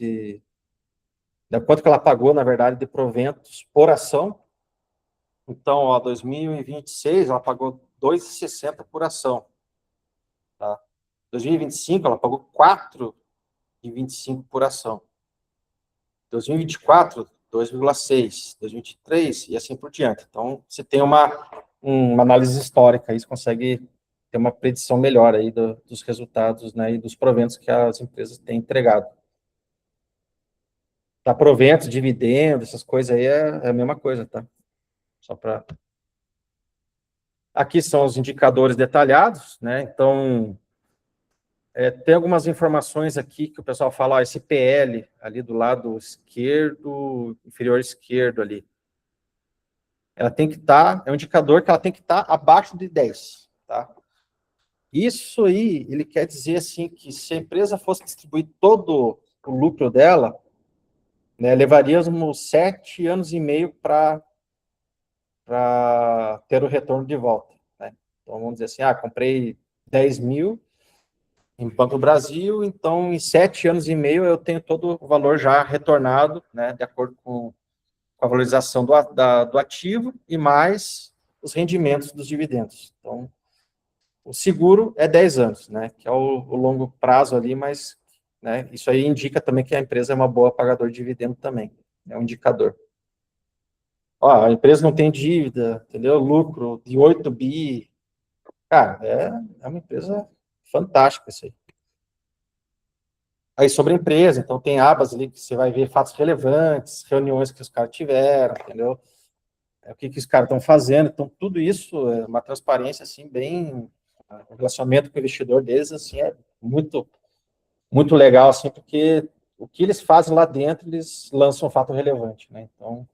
que ela pagou, na verdade, de proventos por ação. Então, ó, 2026, ela pagou 2,60 por ação. Tá? 2025, ela pagou 4,25 por ação. 2024, 2,6. 2023 e assim por diante. Então, você tem uma análise histórica, aí você consegue ter uma predição melhor aí dos resultados, né, e dos proventos que as empresas têm entregado. Tá, proventos, dividendos, essas coisas aí é a mesma coisa, tá? Só para... Aqui são os indicadores detalhados, né? Então, tem algumas informações aqui que o pessoal fala, ó, esse PL ali do lado esquerdo, inferior esquerdo ali. Ela tem que estar, é um indicador que ela tem que estar abaixo de 10, tá? Isso aí, ele quer dizer assim, que se a empresa fosse distribuir todo o lucro dela, né, levaríamos 7 anos e meio para ter o retorno de volta, né? Então, vamos dizer assim, comprei 10 mil em Banco do Brasil, então, em 7 anos e meio, eu tenho todo o valor já retornado, né, de acordo com a valorização do ativo e mais os rendimentos dos dividendos. Então, o seguro é 10 anos, né, que é o longo prazo ali, mas, né, isso aí indica também que a empresa é uma boa pagadora de dividendo também, é um indicador. Ó, a empresa não tem dívida, entendeu? Lucro de 8 bi. Cara, é uma empresa fantástica isso aí. Aí sobre a empresa, então tem abas ali que você vai ver fatos relevantes, reuniões que os caras tiveram, entendeu? O que os caras estão fazendo. Então, tudo isso é uma transparência, assim, bem... O relacionamento com o investidor deles, assim, é muito, muito legal, assim, porque o que eles fazem lá dentro, eles lançam um fato relevante, né? Então,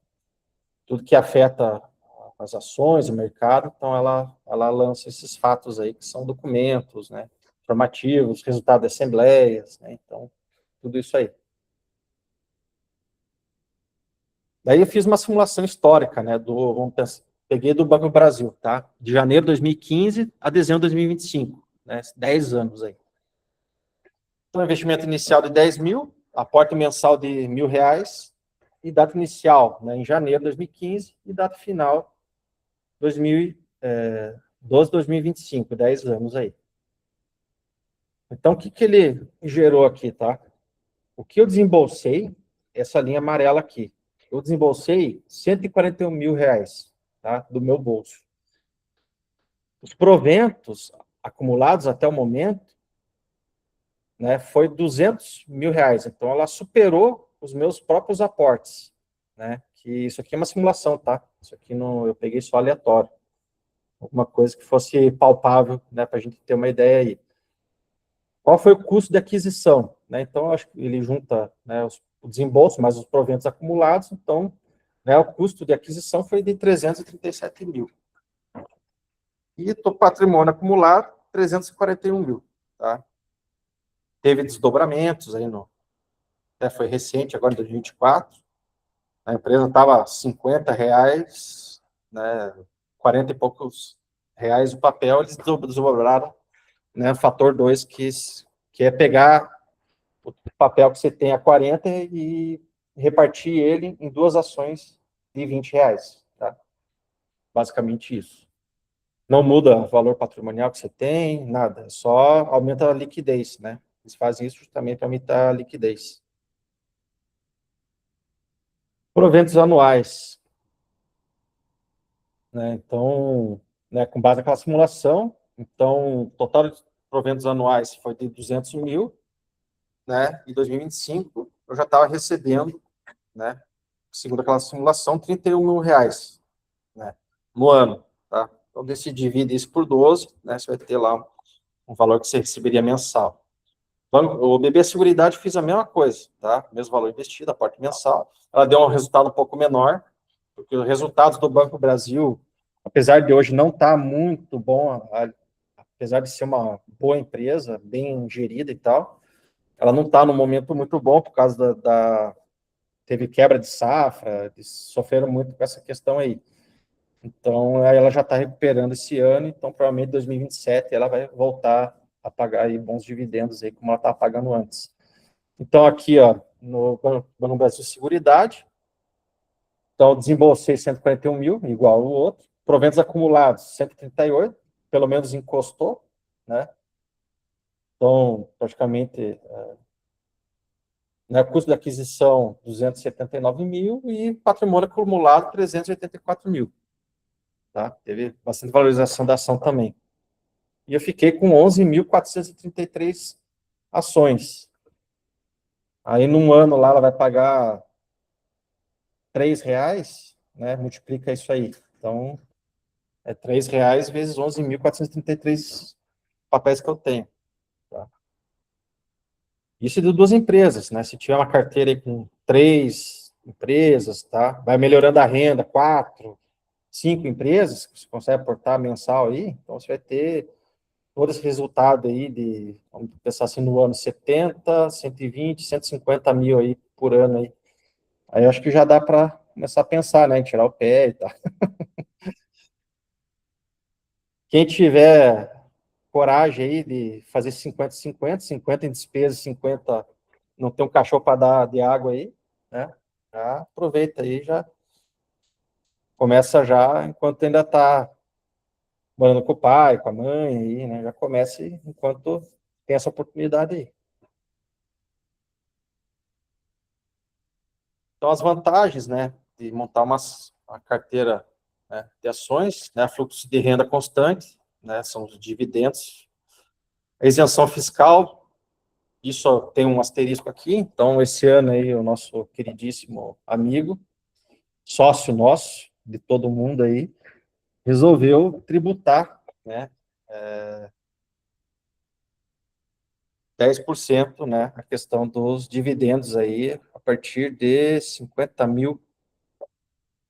tudo que afeta as ações, o mercado, então ela lança esses fatos aí, que são documentos, né, informativos, resultado de assembleias, né, então, tudo isso aí. Daí eu fiz uma simulação histórica, né, peguei do Banco do Brasil, tá, de janeiro de 2015 a dezembro de 2025, né, 10 anos aí. Então, investimento inicial de 10 mil, aporte mensal de R$ 1.000, e data inicial, né, em janeiro de 2015, e data final 2012, 2025, 10 anos aí. Então, o que ele gerou aqui, tá? O que eu desembolsei, essa linha amarela aqui, eu desembolsei R$ 141 mil, tá? Do meu bolso. Os proventos acumulados até o momento, né, foi R$ 200 mil. Então, ela superou os meus próprios aportes, né? Que isso aqui é uma simulação, tá? Isso aqui não, eu peguei só aleatório. Alguma coisa que fosse palpável, né, para a gente ter uma ideia aí. Qual foi o custo de aquisição? Né? Então, acho que ele junta, né, o desembolso mais os proventos acumulados, então, né, o custo de aquisição foi de 337 mil. E o patrimônio acumulado, 341 mil. Tá? Teve desdobramentos aí, foi recente, agora em 2024. A empresa estava R$ 50, né, 40 e poucos reais o papel, eles desdobraram, né, fator 2, que é pegar o papel que você tem a 40 e repartir ele em duas ações de R$ 20, tá? Basicamente isso. Não muda o valor patrimonial que você tem, nada, só aumenta a liquidez, né? Eles fazem isso também para aumentar a liquidez. Proventos anuais, né? Então, né, com base naquela simulação, então, o total de proventos anuais foi de 200 mil, né? Em 2025, eu já estava recebendo, né, segundo aquela simulação, R$ 31 mil, né, no ano, tá? Então, você divide isso por 12, né, você vai ter lá um valor que você receberia mensal. Então, o BB Seguridade fiz a mesma coisa, tá? Mesmo valor investido, aporte mensal. Ela deu um resultado um pouco menor, porque os resultados do Banco do Brasil, apesar de hoje não estar muito bom, apesar de ser uma boa empresa, bem gerida e tal, ela não está num momento muito bom por causa teve quebra de safra, eles sofreram muito com essa questão aí. Então, ela já está recuperando esse ano, então, provavelmente, em 2027, ela vai voltar a pagar aí bons dividendos, aí, como ela estava pagando antes. Então, aqui, ó, no Banco Brasil Seguridade, então, desembolsei 141 mil, igual o outro, proventos acumulados, 138, pelo menos encostou, né? Então, praticamente, né, custo de aquisição 279 mil e patrimônio acumulado 384 mil. Tá? Teve bastante valorização da ação também. E eu fiquei com 11.433 ações. Aí, num ano lá, ela vai pagar R$ 3, né? Multiplica isso aí. Então, é R$ 3 vezes 11.433 papéis que eu tenho. Tá? Isso de duas empresas, né? Se tiver uma carteira aí com 3 empresas, tá? Vai melhorando a renda, 4, 5 empresas, que você consegue aportar mensal aí, então você vai ter todo esse resultado aí de, vamos pensar assim, no ano 70, 120, 150 mil aí por ano aí. Aí eu acho que já dá para começar a pensar, né, em tirar o pé e tal. Quem tiver coragem aí de fazer 50 em despesas, 50 não tem um cachorro para dar de água aí, né? Já aproveita aí, já começa já enquanto ainda está morando com o pai, com a mãe aí, né? Já comece enquanto tem essa oportunidade aí. Então, as vantagens, né, de montar uma carteira, né, de ações, né, fluxo de renda constante, né, são os dividendos, a isenção fiscal, isso tem um asterisco aqui, então, esse ano aí, o nosso queridíssimo amigo, sócio nosso, de todo mundo aí, resolveu tributar, né, 10%, né, a questão dos dividendos aí, a partir de 50 mil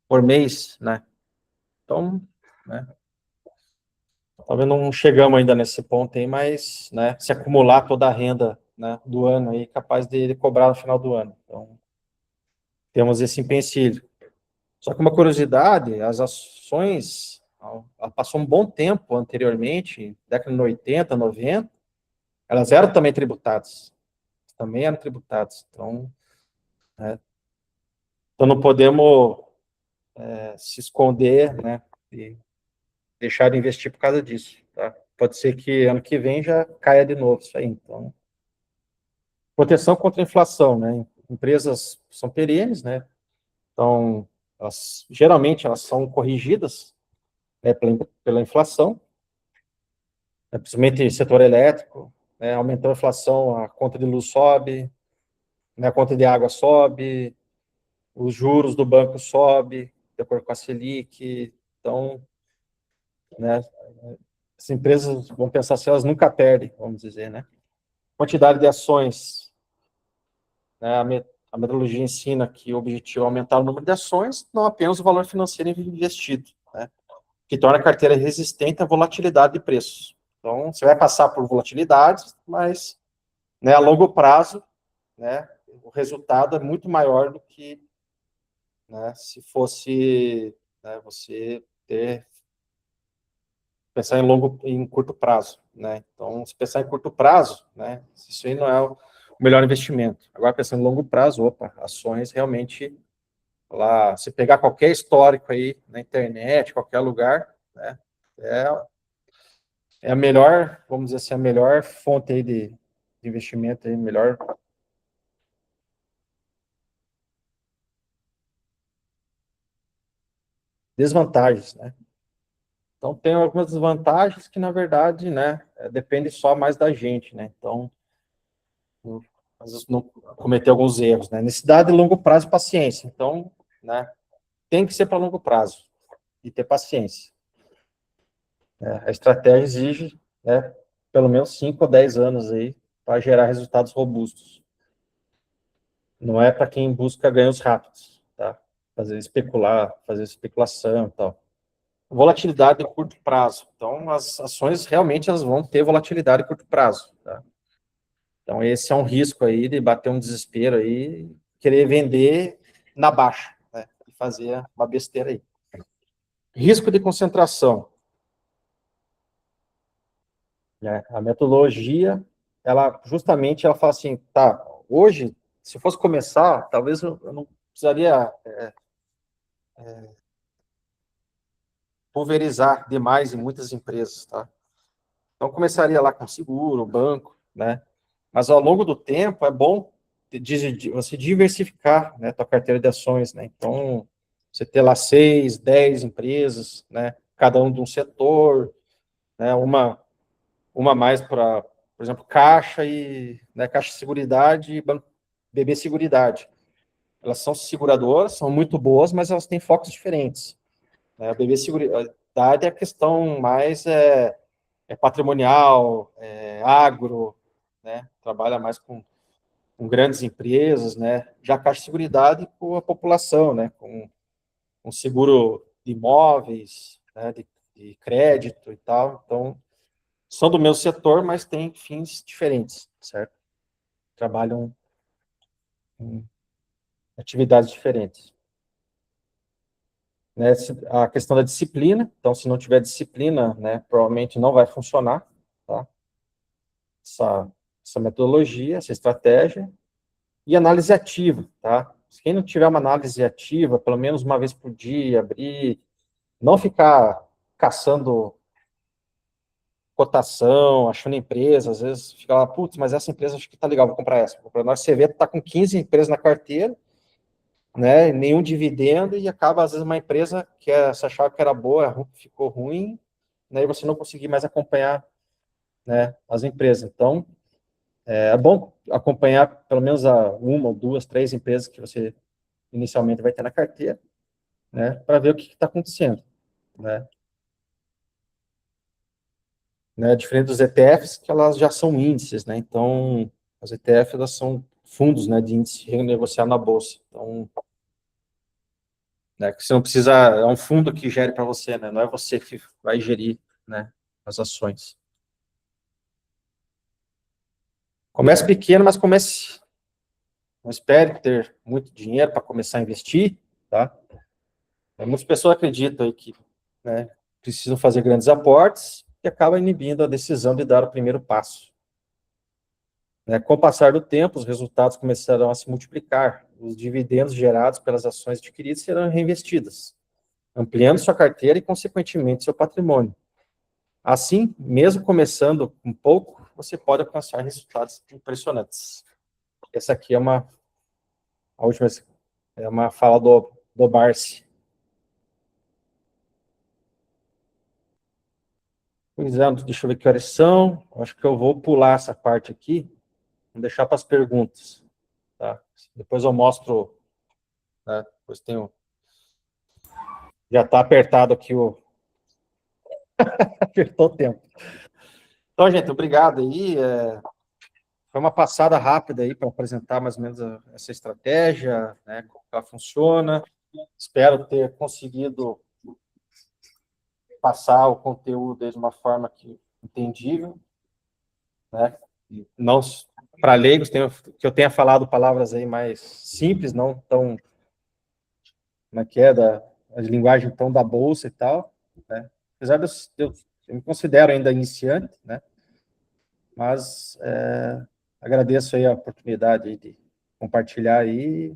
por mês, né, então, né, talvez não chegamos ainda nesse ponto aí, mas, né, se acumular toda a renda, né, do ano aí, capaz de ele cobrar no final do ano. Então, temos esse empecilho. Só que uma curiosidade, as ações, ela passou um bom tempo anteriormente, década de 80, 90, elas eram também tributadas. Também eram tributadas. Então, né, então não podemos se esconder, né, e deixar de investir por causa disso. Tá? Pode ser que ano que vem já caia de novo isso aí. Então, proteção contra a inflação, né? Empresas são perenes, né? Então, geralmente elas são corrigidas, né, pela inflação, né, principalmente setor elétrico, né, aumentou a inflação, a conta de luz sobe, né, a conta de água sobe, os juros do banco sobe, de acordo com a Selic. Então, né, as empresas vão pensar se elas nunca perdem, vamos dizer, né? Quantidade de ações, né, a metodologia ensina que o objetivo é aumentar o número de ações, não apenas o valor financeiro investido, né, que torna a carteira resistente à volatilidade de preços. Então, você vai passar por volatilidades, mas, né, a longo prazo, né, o resultado é muito maior do que, né, se fosse, né, você pensar em curto prazo, né? Então, se pensar em curto prazo, né, isso aí não é o melhor investimento. Agora, pensando em longo prazo, opa, ações realmente, lá, se pegar qualquer histórico aí na internet, qualquer lugar, né, é, é a melhor, vamos dizer assim, a melhor fonte aí de investimento, aí, melhor desvantagens, né? Então, tem algumas desvantagens que, na verdade, né, depende só mais da gente, né? Então, às vezes não cometer alguns erros, né? Necessidade de longo prazo e paciência. Então, né, tem que ser para longo prazo e ter paciência. A estratégia exige, né, pelo menos 5 ou 10 anos aí para gerar resultados robustos. Não é para quem busca ganhos rápidos, tá? Fazer especular, fazer especulação e tal. Volatilidade de curto prazo. Então, as ações realmente elas vão ter volatilidade de curto prazo, tá? Então, esse é um risco aí de bater um desespero aí, querer vender na baixa, né? E fazer uma besteira aí. Risco de concentração. Né? A metodologia, ela justamente ela fala assim, tá, hoje, se fosse começar, talvez eu não precisaria pulverizar demais em muitas empresas, tá? Então, começaria lá com seguro, banco, né? Mas ao longo do tempo, é bom você diversificar, né, tua carteira de ações, né? Então, você ter lá 6, 10 empresas, né? Cada um de um setor, né? Uma mais para, por exemplo, Caixa e, né, Caixa Seguridade e Banco BB Seguridade. Elas são seguradoras, são muito boas, mas elas têm focos diferentes, né? A BB Seguridade é a questão mais patrimonial, agro, né? Trabalha mais com grandes empresas, né? Já a Caixa de Seguridade com a população, né? Com seguro de imóveis, né? De crédito e tal. Então, são do mesmo setor, mas têm fins diferentes, certo? Trabalham em atividades diferentes. Né? A questão da disciplina, então, se não tiver disciplina, né, provavelmente não vai funcionar, tá? Essa metodologia, essa estratégia, e análise ativa, tá? Quem não tiver uma análise ativa, pelo menos uma vez por dia, abrir, não ficar caçando cotação, achando empresa, às vezes fica lá, putz, mas essa empresa acho que tá legal, vou comprar essa. Na hora que você vê, tá com 15 empresas na carteira, né, nenhum dividendo, e acaba, às vezes, uma empresa que você achava que era boa, ficou ruim, né, e você não conseguir mais acompanhar, né, as empresas. Então, é bom acompanhar pelo menos uma ou duas, três empresas que você inicialmente vai ter na carteira, né, para ver o que está acontecendo, né. Diferente dos ETFs, que elas já são índices, né, então, as ETFs, elas são fundos, né, de índice renegociado na bolsa, então, né, que você não precisa, é um fundo que gere para você, né, não é você que vai gerir, né, as ações. Comece pequeno, mas comece, não espere ter muito dinheiro para começar a investir, tá? Muitas pessoas acreditam aí que, né, precisam fazer grandes aportes e acaba inibindo a decisão de dar o primeiro passo. Né? Com o passar do tempo, os resultados começarão a se multiplicar, os dividendos gerados pelas ações adquiridas serão reinvestidas, ampliando sua carteira e, consequentemente, seu patrimônio. Assim, mesmo começando com pouco, você pode alcançar resultados impressionantes. Essa aqui é a última, é uma fala do Barsi. Pois é, deixa eu ver que horas são. Acho que eu vou pular essa parte aqui, vou deixar para as perguntas. Tá? Depois eu mostro, né? Depois tenho. Já está apertado aqui o. Apertou o tempo. Então, gente, obrigado aí. Foi uma passada rápida aí para apresentar mais ou menos essa estratégia, né? Como ela funciona. Espero ter conseguido passar o conteúdo de uma forma entendível, né? Não para leigos, que eu tenha falado palavras aí mais simples, não tão, como é que é, a linguagem tão da bolsa e tal, né? Apesar de eu me considero ainda iniciante, né? Mas agradeço aí a oportunidade de compartilhar aí,